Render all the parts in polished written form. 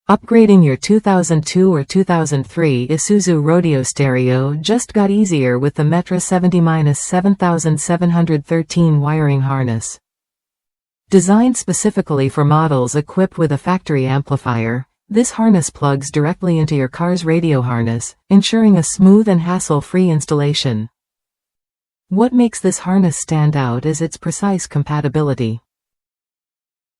Upgrading your 2002 or 2003 Isuzu Rodeo stereo just got easier with the Metra 70-7713 wiring harness. Designed specifically for models equipped with a factory amplifier, this harness plugs directly into your car's radio harness, ensuring a smooth and hassle-free installation. What makes this harness stand out is its precise compatibility.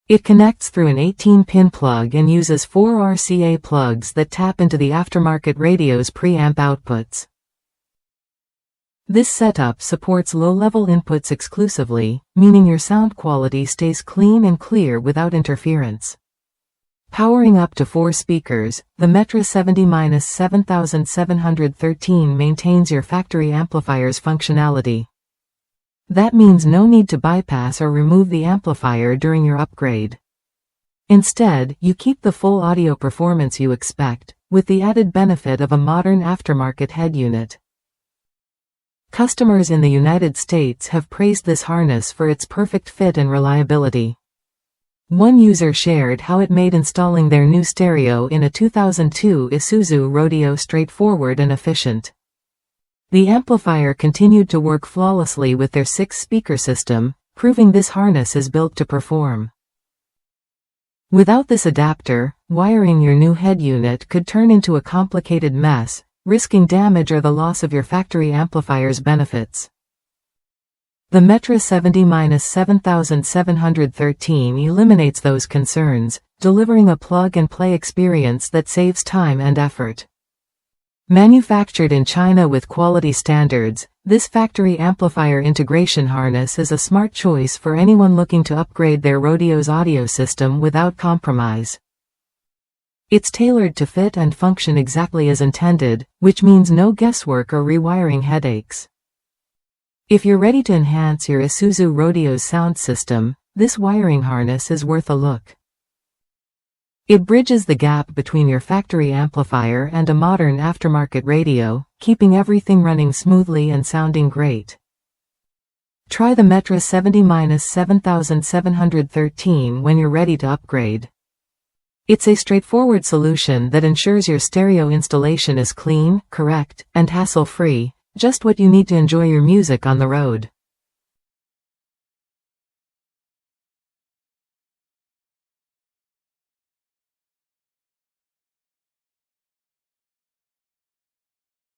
It connects through an 18-pin plug and uses 4 RCA plugs that tap into the aftermarket radio's preamp outputs. This setup supports low-level inputs exclusively, meaning your sound quality stays clean and clear without interference. Powering up to 4 speakers, the Metra 70-7713 maintains your factory amplifier's functionality. That means no need to bypass or remove the amplifier during your upgrade. Instead, you keep the full audio performance you expect, with the added benefit of a modern aftermarket head unit. Customers in the United States have praised this harness for its perfect fit and reliability. One user shared how it made installing their new stereo in a 2002 Isuzu Rodeo straightforward and efficient. The amplifier continued to work flawlessly with their 6-speaker system, proving this harness is built to perform. Without this adapter, wiring your new head unit could turn into a complicated mess, risking damage or the loss of your factory amplifier's benefits. The Metra 70-7713 eliminates those concerns, delivering a plug-and-play experience that saves time and effort. Manufactured in China with quality standards, this factory amplifier integration harness is a smart choice for anyone looking to upgrade their Rodeo's audio system without compromise. It's tailored to fit and function exactly as intended, which means no guesswork or rewiring headaches. If you're ready to enhance your Isuzu Rodeo's sound system, this wiring harness is worth a look. It bridges the gap between your factory amplifier and a modern aftermarket radio, keeping everything running smoothly and sounding great. Try the Metra 70-7713 when you're ready to upgrade. It's a straightforward solution that ensures your stereo installation is clean, correct, and hassle-free, just what you need to enjoy your music on the road.